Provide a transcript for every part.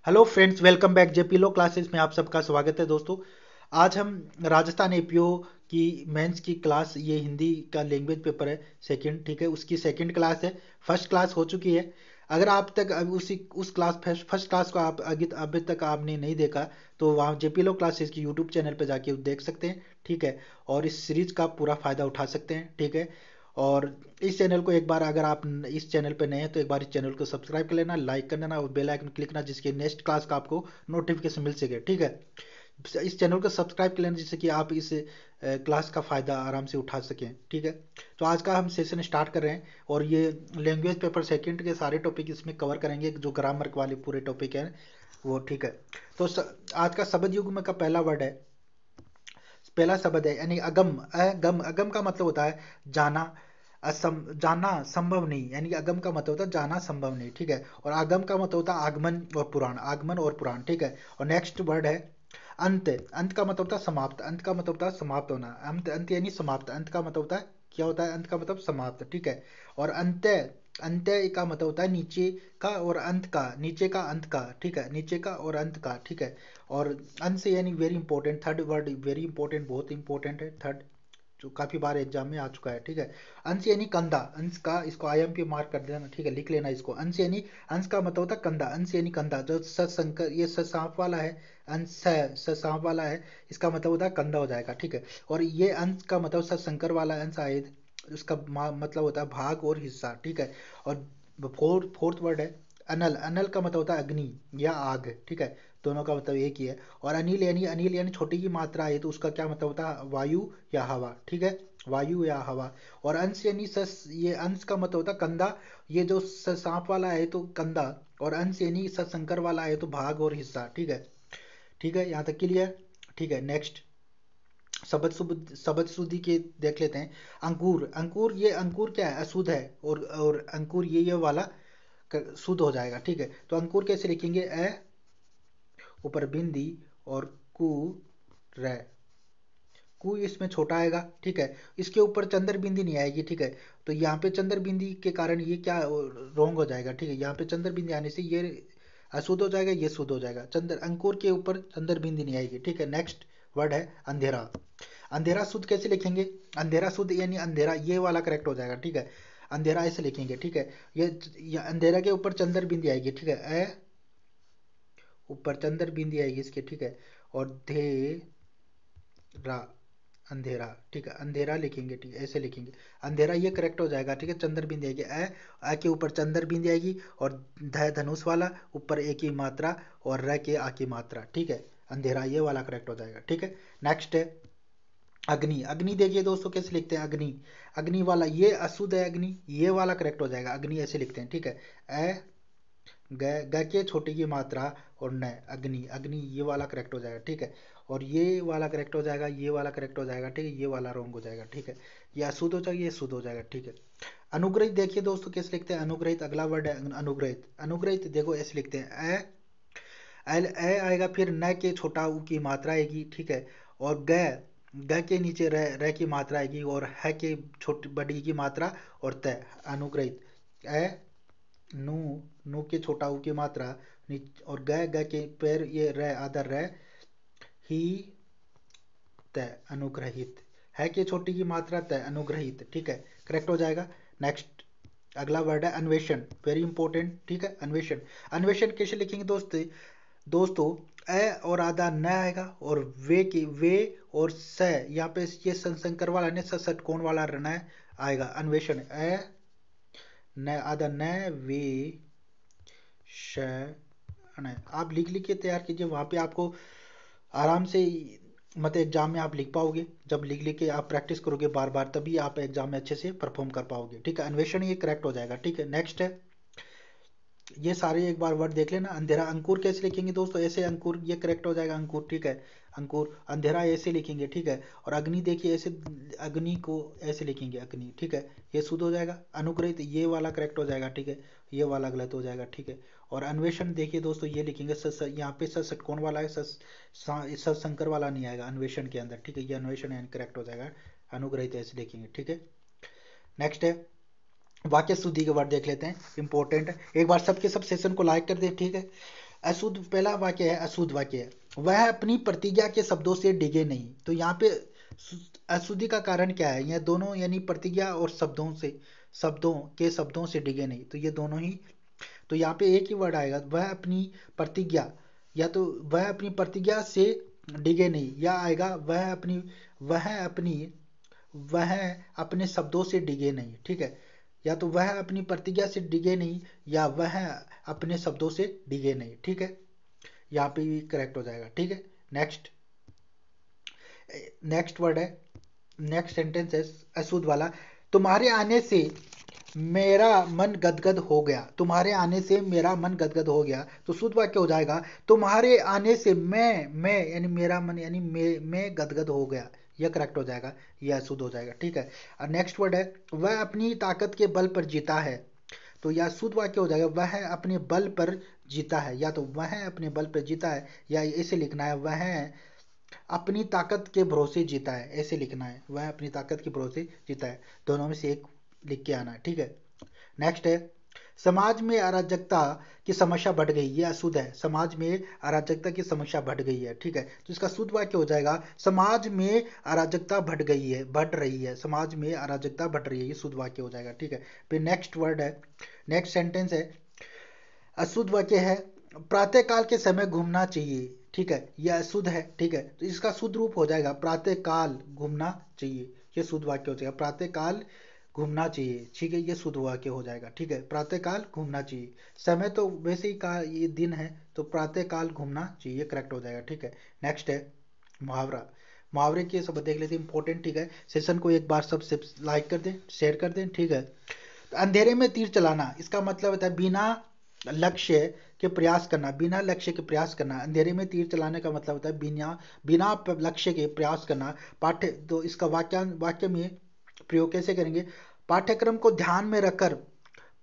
Hello friends, welcome back JP law classes में आप सबका स्वागत है दोस्तों। आज हम राजस्थान एपीओ की मेंस की क्लास, ये हिंदी का लैंग्वेज पेपर है सेकंड, ठीक है, उसकी सेकंड क्लास है। फर्स्ट क्लास हो चुकी है। अगर आप तक उसी उस क्लास फर्स्ट क्लास को आप अभी तक आपने नहीं देखा तो वहाँ जेपी लो क्लासेस की यूट्यूब चैनल पे जाके देख सकते हैं, ठीक है। और इस सीरीज का पूरा फायदा उठा सकते हैं, ठीक है। और इस चैनल को एक बार, अगर आप इस चैनल पे नए हैं तो एक बार इस चैनल को सब्सक्राइब कर लेना, लाइक कर देना और बेल आइकन क्लिक करना, जिसके नेक्स्ट क्लास का आपको नोटिफिकेशन मिल सके, ठीक है। इस चैनल को सब्सक्राइब कर लेना जिससे कि आप इस क्लास का फ़ायदा आराम से उठा सकें, ठीक है। तो आज का हम सेशन स्टार्ट कर रहे हैं और ये लैंग्वेज पेपर सेकंड के सारे टॉपिक इसमें कवर करेंगे, जो ग्रामर वाले पूरे टॉपिक हैं वो, ठीक है। तो आज का शब्द युग्म का पहला वर्ड है, पहला शब्द है यानी अगम। अगम, अगम का मतलब होता है जाना, जाना संभव नहीं, यानी अगम का मतलब होता है जाना संभव नहीं, ठीक है। और आगम का मतलब होता है आगमन और पुराण, आगमन और पुराण, ठीक है। और नेक्स्ट वर्ड है अंत। अंत का मतलब होता है समाप्त, अंत का मतलब होता है समाप्त होना, अंत, अंत यानी समाप्त, अंत का मतलब होता है क्या होता है, अंत का मतलब समाप्त, ठीक है। और अंत्य, अंत्य का मतलब होता है नीचे का और अंत का, नीचे का अंत का, ठीक है, नीचे का और अंत का, ठीक है। और अंत से यानी very important, third word very important, बहुत इंपॉर्टेंट है, थर्ड, जो काफी बार एग्जाम में आ चुका है, ठीक है। अंश यानी कंधा, अंश का इसको आईएम पे मार्क कर देना, ठीक है, लिख लेना इसको। अंश यानी, अंश का मतलब होता है कंधा, अंश यानी कंधा, जो सशंकर, ये सांप वाला है, अंश सांप वाला है, इसका मतलब होता है कंधा हो जाएगा, ठीक है। और ये अंश का मतलब सशंकर वाला अंश आए, उसका मतलब होता है भाग और हिस्सा, ठीक है। और फोर्थ वर्ड है अनल। अनल का मतलब होता है अग्नि या आग, ठीक है, दोनों का मतलब एक ही है। और अनिल यानी, अनिल यानी छोटी की मात्रा है तो उसका क्या मतलब होता है वायु या हवा, ठीक है, वायु या हवा। और अंश यानी सस, ये अंश का मतलब होता है कंधा, ये जो सांप वाला है तो कंधा, और अंश यानी सशंकर वाला है तो भाग और हिस्सा, ठीक है। ठीक है, यहाँ तक क्लियर, ठीक है। नेक्स्ट शब्द शुद्धि के देख लेते हैं। अंकुर, अंकुर, ये अंकुर क्या है, अशुद्ध है, और अंकुर ये वाला शुद्ध हो जाएगा, ठीक है। तो अंकुर कैसे लिखेंगे, अ ऊपर बिंदी और कु रे, कु इसमें छोटा आएगा, ठीक है। इसके ऊपर चंद्र बिंदी नहीं आएगी, ठीक है। तो यहाँ पे चंद्र बिंदी के कारण ये क्या रोंग हो जाएगा, ठीक है। यहाँ पे चंद्र बिंदी आने से ये अशुद्ध हो जाएगा, ये शुद्ध हो जाएगा। चंद्र, अंकुर के ऊपर चंद्र बिंदी नहीं आएगी, ठीक है। नेक्स्ट वर्ड है अंधेरा। अंधेरा शुद्ध कैसे लिखेंगे, अंधेरा शुद्ध यानी अंधेरा, ये वाला करेक्ट हो जाएगा, ठीक है। अंधेरा ऐसे लिखेंगे, ठीक है। ये अंधेरा के ऊपर चंद्र बिंदी आएगी, ठीक है, ए ऊपर चंद्र बिंदी आएगी इसके, ठीक है। और रा, अंधेरा, ठीक है, अंधेरा लिखेंगे, ठीक है, ऐसे लिखेंगे अंधेरा, ये करेक्ट हो जाएगा, ठीक है। चंद्र बिंदी आएगी, अ के ऊपर चंद्र बिंदी आएगी, और धनुष वाला ऊपर ए की मात्रा और र के आ की मात्रा, ठीक है। अंधेरा ये वाला करेक्ट हो जाएगा, ठीक है। नेक्स्ट है अग्नि। अग्नि देखिए दोस्तों कैसे लिखते हैं, अग्नि, अग्नि वाला ये अशुद्ध है, अग्नि ये वाला करेक्ट हो जाएगा, अग्नि ऐसे लिखते हैं, ठीक है। अ ग के छोटी की मात्रा और न, अग्नि, अग्नि ये वाला करेक्ट हो जाएगा, ठीक है। और ये वाला करेक्ट हो जाएगा, ये वाला करेक्ट हो जाएगा, ठीक है, ये वाला रॉन्ग हो जाएगा, ठीक है। ये अशुद्ध हो जाएगा, ये शुद्ध हो जाएगा, ठीक है। अनुग्रहित देखिए दोस्तों कैसे लिखते हैं, अनुग्रहित अगला वर्ड है अनुग्रहित। अनुग्रहित देखो ऐसे लिखते हैं, ए आएगा, फिर न के छोटा ऊ की मात्रा आएगी, ठीक है। और ग के नीचे रह की मात्रा आएगी, और है के छोटी बड़ी की मात्रा और तय, अनुग्रहित। ए नु, नु के छोटा ऊ की मात्रा, और ग के पैर ये रह आधा रह, ही तय, अनुग्रहित, है के छोटी की मात्रा तय, अनुग्रहित, ठीक है, करेक्ट हो जाएगा। नेक्स्ट अगला वर्ड है अन्वेषण, वेरी इंपॉर्टेंट, ठीक है, अन्वेषण। अन्वेषण कैसे लिखेंगे दोस्तों, अ और आधा न आएगा, और वे की वे और स, यहाँ पे ये संकर वाला ने षटकोण वाला रहना आएगा, अन्वेषण, अ न आधा न, वे श न। आप लिख लिख के तैयार कीजिए, वहां पे आपको आराम से, मतलब एग्जाम में आप लिख पाओगे, जब लिख लिख के आप प्रैक्टिस करोगे बार बार, तभी आप एग्जाम में अच्छे से परफॉर्म कर पाओगे, ठीक है। अन्वेषण ये करेक्ट हो जाएगा, ठीक है। नेक्स्ट है, ये सारे एक बार वर्ड देख लेना। अंधेरा, अंकुर कैसे लिखेंगे दोस्तों, ऐसे अंकुर, ये करेक्ट हो जाएगा अंकुर, ठीक है, अंकुर। अंधेरा ऐसे लिखेंगे, ठीक है। और अग्नि देखिए ऐसे, अग्नि को ऐसे लिखेंगे अग्नि, ठीक है, ये शुद्ध हो जाएगा। अनुग्रहित ये वाला करेक्ट हो जाएगा, ठीक है, ये वाला गलत हो जाएगा, ठीक है। और अन्वेषण देखिए दोस्तों ये लिखेंगे यहाँ पे षटकोण वाला है, शंकर वाला नहीं आएगा अन्वेषण के अंदर, ठीक है, ये अन्वेषण यानी करेक्ट हो जाएगा। अनुग्रहित ऐसे लिखेंगे, ठीक है। नेक्स्ट है वाक्य शुद्धि के वर्ड देख लेते हैं, इंपॉर्टेंट है। एक बार सबके सब सेशन को लाइक कर दे, ठीक है। अशुद्ध, पहला वाक्य है अशुद्ध वाक्य है, वह अपनी प्रतिज्ञा के शब्दों से डिगे नहीं। तो यहाँ पे अशुद्धि का कारण क्या है, यह दोनों यानी प्रतिज्ञा और शब्दों से डिगे नहीं, तो ये दोनों ही, तो यहाँ पे एक ही वर्ड आएगा, वह अपनी प्रतिज्ञा, या तो वह अपनी प्रतिज्ञा से डिगे नहीं, या आएगा वह अपने शब्दों से डिगे नहीं, ठीक है। या तो वह अपनी प्रतिज्ञा से डिगे नहीं, या वह अपने शब्दों से डिगे नहीं, ठीक है। यहाँ पे भी करेक्ट हो जाएगा, ठीक है। नेक्स्ट नेक्स्ट वर्ड है, नेक्स्ट सेंटेंस है अशुद्ध वाला, तुम्हारे आने से मेरा मन गदगद हो गया। तुम्हारे आने से मेरा मन गदगद हो गया, तो शुद्ध वाक्य हो जाएगा, तुम्हारे आने से मैं यानी मेरा मन यानी मैं गदगद हो गया, यह करेक्ट हो जाएगा, यह अशुद्ध हो जाएगा, ठीक है। और नेक्स्ट वर्ड है, वह अपनी ताकत के बल पर जीता है। तो यह शुद्ध वाक्य हो जाएगा, वह अपने बल पर जीता है, या तो वह अपने बल पर जीता है, या ऐसे लिखना है, वह अपनी ताकत के भरोसे जीता है, ऐसे लिखना है, वह अपनी ताकत के भरोसे जीता है, दोनों में से एक लिख के आना है, ठीक है। नेक्स्ट है, समाज में अराजकता की समस्या बढ़ गई, ये अशुद्ध है, समाज में अराजकता की समस्या बढ़ गई है, ठीक है। तो इसका शुद्ध वाक्य हो जाएगा, समाज में अराजकता बढ़ गई है, बढ़ रही है, समाज में अराजकता बढ़ रही है, ये शुद्ध वाक्य हो जाएगा, ठीक है। फिर नेक्स्ट वर्ड है, नेक्स्ट सेंटेंस है, अशुद्ध वाक्य है, प्रातःकाल के समय घूमना चाहिए, ठीक है, यह अशुद्ध है, ठीक है। तो इसका शुद्ध रूप हो जाएगा, प्रातःकाल घूमना चाहिए, ये शुद्ध वाक्य हो जाएगा, प्रातःकाल घूमना चाहिए, ठीक है, ये शुद्ध वाक्य हो जाएगा, ठीक है, प्रातःकाल घूमना चाहिए, समय तो वैसे ही का ये दिन है, तो प्रातःकाल घूमना चाहिए, करेक्ट हो जाएगा, ठीक है। नेक्स्ट है मुहावरा, मुहावरे के सब देख लेते हैं, इंपॉर्टेंट, ठीक है। सेशन को एक बार सब लाइक कर दें, शेयर कर दें, ठीक है। तो अंधेरे में तीर चलाना, इसका मतलब होता है बिना लक्ष्य के प्रयास करना, बिना लक्ष्य के प्रयास करना, अंधेरे में तीर चलाने का मतलब होता है बिना बिना लक्ष्य के प्रयास करना। पाठ्य, तो इसका वाक्य में प्रयोग कैसे करेंगे, पाठ्यक्रम को ध्यान में रखकर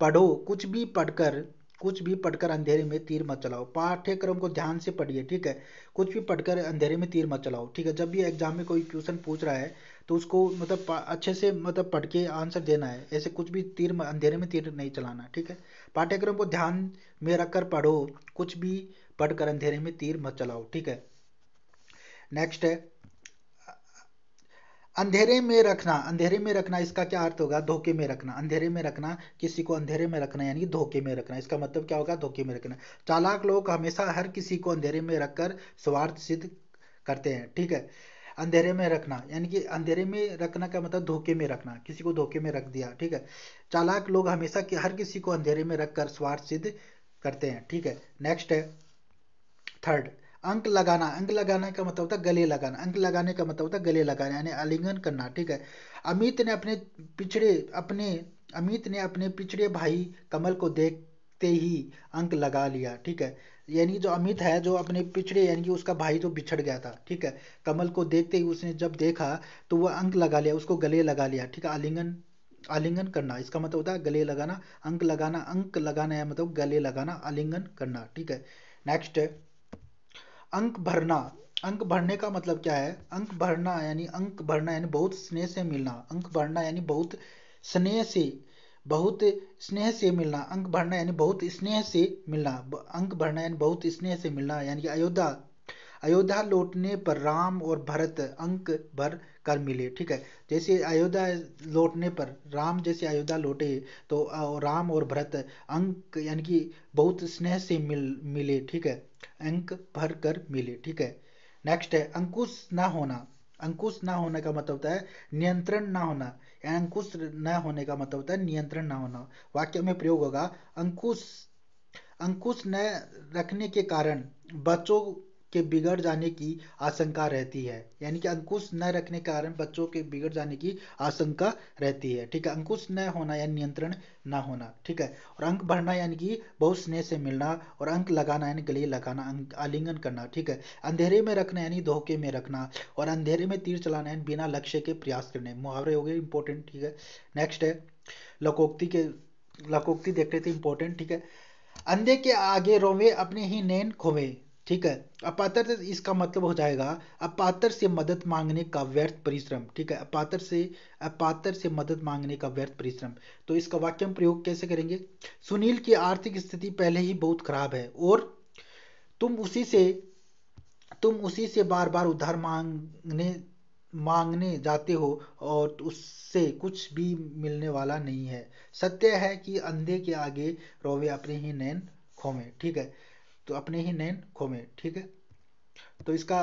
पढ़ो, कुछ भी पढ़कर अंधेरे में तीर मत चलाओ, पाठ्यक्रम को ध्यान से पढ़िए, ठीक है, कुछ भी पढ़कर अंधेरे में तीर मत चलाओ, ठीक है। जब भी एग्जाम में कोई क्वेश्चन पूछ रहा है तो उसको मतलब अच्छे से मतलब पढ़ के आंसर देना है, ऐसे कुछ भी अंधेरे में तीर नहीं चलाना, ठीक है। पाठ्यक्रम को ध्यान में रखकर पढ़ो, कुछ भी पढ़कर अंधेरे में तीर मत चलाओ, ठीक है। नेक्स्ट है अंधेरे में रखना, इसका क्या अर्थ होगा, धोखे में रखना, अंधेरे में रखना, किसी को अंधेरे में रखना यानी धोखे में रखना, इसका मतलब क्या होगा, धोखे में रखना। चालाक लोग हमेशा हर किसी को अंधेरे में रखकर स्वार्थ सिद्ध करते हैं, ठीक है। अंधेरे में रखना यानी कि अंधेरे में रखना का मतलब धोखे में रखना, किसी को धोखे में रख दिया, ठीक है। चालाक लोग हमेशा हर किसी को अंधेरे में रखकर स्वार्थ सिद्ध करते हैं, ठीक है। नेक्स्ट है थर्ड, अंक लगाना का मतलब होता है गले लगाना, अंक लगाने का मतलब होता है गले लगाना यानी आलिंगन करना, ठीक है। अमित ने अपने पिछड़े भाई कमल को देखते ही अंक लगा लिया, ठीक है। यानी जो अमित है, जो अपने पिछड़े यानी कि उसका भाई जो बिछड़ गया था, ठीक है, कमल को देखते ही उसने जब देखा तो वह अंक लगा लिया, उसको गले लगा लिया, ठीक है। आलिंगन करना, इसका मतलब होता है गले लगाना, अंक लगाना है मतलब गले लगाना, आलिंगन करना, ठीक है। नेक्स्ट है अंक भरना, अंक भरने का मतलब क्या है, अंक भरना यानी बहुत स्नेह से मिलना, अंक भरना यानी स्नेह से बहुत स्नेह से मिलना, अंक भरना यानी बहुत स्नेह से मिलना, अंक भरना यानी बहुत स्नेह से मिलना, यानी कि अयोध्या लौटने पर राम और भरत अंक भर कर मिले, ठीक है। जैसे अयोध्या लौटने पर राम जैसे अयोध्या लौटे तो राम और भरत अंक यानी कि बहुत स्नेह से मिले, ठीक है, अंक भर कर मिले, ठीक है। नेक्स्ट है अंकुश ना होना, अंकुश ना होने का मतलब होता है नियंत्रण ना होना, अंकुश न होने का मतलब होता है नियंत्रण ना होना। वाक्य में प्रयोग होगा, अंकुश अंकुश न रखने के कारण बच्चों के बिगड़ जाने की आशंका रहती है, यानी कि अंकुश न रखने के कारण बच्चों के बिगड़ जाने की आशंका रहती है, ठीक है। अंकुश न होना यानी नियंत्रण ना होना, ठीक है। और अंक भरना यानी कि बहुत स्नेह से मिलना, और अंक लगाना यानी गले लगाना, आलिंगन करना, ठीक है। अंधेरे में रखना यानी धोखे में रखना, और अंधेरे में तीर चलाना यानी बिना लक्ष्य के प्रयास करने, मुहावरे हो गए इंपॉर्टेंट, ठीक है। नेक्स्ट है लकोक्ति देख रहे थे इंपॉर्टेंट, ठीक है। अंधे के आगे रोवे अपने ही नैन खोवे, ठीक है। अपात्र, इसका मतलब हो जाएगा अपात्र से मदद मांगने का व्यर्थ परिश्रम, ठीक है, अपात्र से मदद मांगने का व्यर्थ परिश्रम। तो इसका वाक्य में प्रयोग कैसे करेंगे, सुनील की आर्थिक स्थिति पहले ही बहुत खराब है, और तुम उसी से तुम उसी से बार बार उधार मांगने जाते हो और उससे कुछ भी मिलने वाला नहीं है। सत्य है कि अंधे के आगे रोवे अपने ही नैन खोमे। ठीक है, तो अपने ही नैन खोमे। ठीक है, तो इसका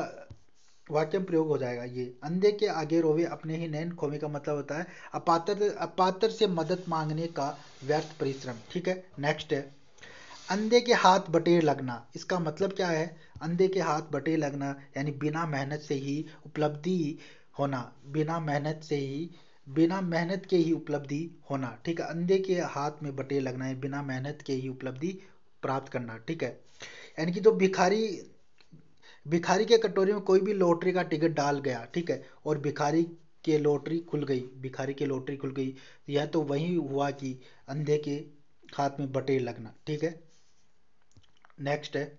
वाक्य में प्रयोग हो जाएगा ये, अंधे के आगे रोवे अपने ही नैन खोमे का मतलब होता है अपात्र से मदद मांगने का व्यर्थ परिश्रम। ठीक है, नेक्स्ट है अंधे के हाथ बटेर लगना। इसका मतलब क्या है? अंधे के हाथ बटेर लगना यानी बिना मेहनत से ही उपलब्धि होना, बिना मेहनत के ही उपलब्धि होना। ठीक है, अंधे के हाथ में बटेर लगना है बिना मेहनत के ही उपलब्धि प्राप्त करना। ठीक है, यानी कि जो भिखारी के कटोरी में कोई भी लॉटरी का टिकट डाल गया, ठीक है, और भिखारी की लॉटरी खुल गई, यह तो वही हुआ कि अंधे के हाथ में बटेर लगना। ठीक है, नेक्स्ट है,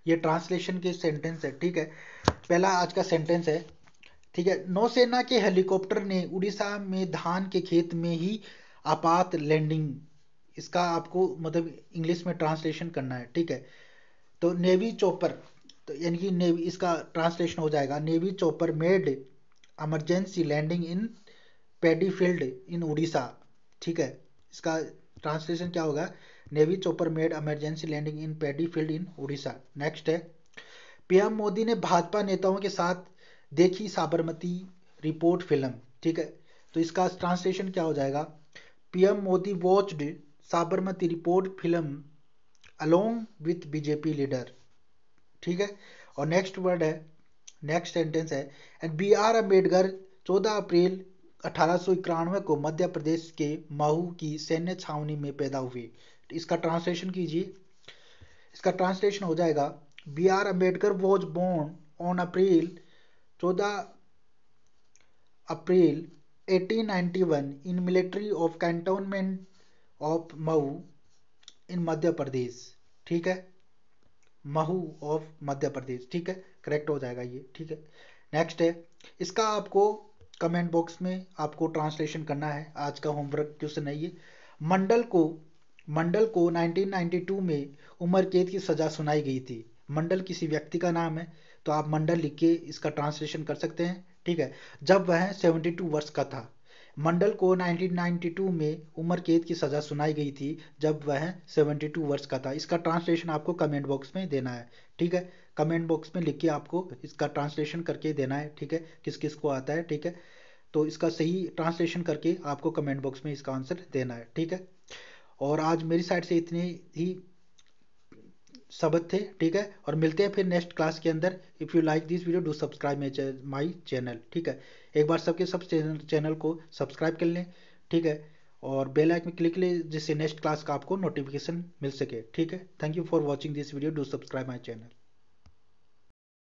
ये ट्रांसलेशन के सेंटेंस है। ठीक है, पहला आज का सेंटेंस है। ठीक है, नौसेना के हेलीकॉप्टर ने उड़ीसा में धान के खेत में ही आपात लैंडिंग। इसका आपको मतलब इंग्लिश में ट्रांसलेशन करना है। ठीक है, तो नेवी चॉपर, तो यानी कि नेवी, इसका ट्रांसलेशन हो जाएगा navy chopper made emergency landing in paddy field in Orissa. ठीक है, इसका ट्रांसलेशन क्या होगा? Navy chopper made emergency landing in paddy field in Orissa. Next है पीएम मोदी ने भाजपा नेताओं के साथ देखी साबरमती रिपोर्ट फिल्म। ठीक है, तो इसका ट्रांसलेशन क्या हो जाएगा? PM Modi watched Sabarmati report film along with BJP leader. ठीक है, और नेक्स्ट वर्ड है, नेक्स्ट सेंटेंस है and B R Ambedkar 14 April 1891 को मध्य प्रदेश के महू की सैन्य छावनी में पैदा हुए। इसका ट्रांसलेशन कीजिए। इसका ट्रांसलेशन हो जाएगा B R Ambedkar was born on 14 April 1891 in military of cantonment of Mhow in Madhya Pradesh. ठीक है, महू ऑफ मध्य प्रदेश। ठीक है, करेक्ट हो जाएगा ये। ठीक है, नेक्स्ट है, इसका आपको कमेंट बॉक्स में आपको ट्रांसलेशन करना है। आज का होमवर्क क्वेश्चन है ये। मंडल को 1992 में उम्र कैद की सजा सुनाई गई थी। मंडल किसी व्यक्ति का नाम है, तो आप मंडल लिख के इसका ट्रांसलेशन कर सकते हैं। ठीक है, जब वह 72 वर्ष का था। मंडल को 1992 में उम्र कैद की सजा सुनाई गई थी जब वह 72 वर्ष का था। इसका ट्रांसलेशन आपको कमेंट बॉक्स में देना है। ठीक है, कमेंट बॉक्स में लिख के आपको इसका ट्रांसलेशन करके देना है। ठीक है, किस किस को आता है। ठीक है, तो इसका सही ट्रांसलेशन करके आपको कमेंट बॉक्स में इसका आंसर देना है। ठीक है, और आज मेरी साइड से इतने ही शब्द थे। ठीक है, और मिलते हैं फिर नेक्स्ट क्लास के अंदर। If you like this video do subscribe my channel. ठीक है, एक बार सब चैनल को सब्सक्राइब कर लें। ठीक है, और बेल आइकन में क्लिक लें जिससे नेक्स्ट क्लास का आपको नोटिफिकेशन मिल सके। ठीक है, thank you for watching this video do subscribe my channel.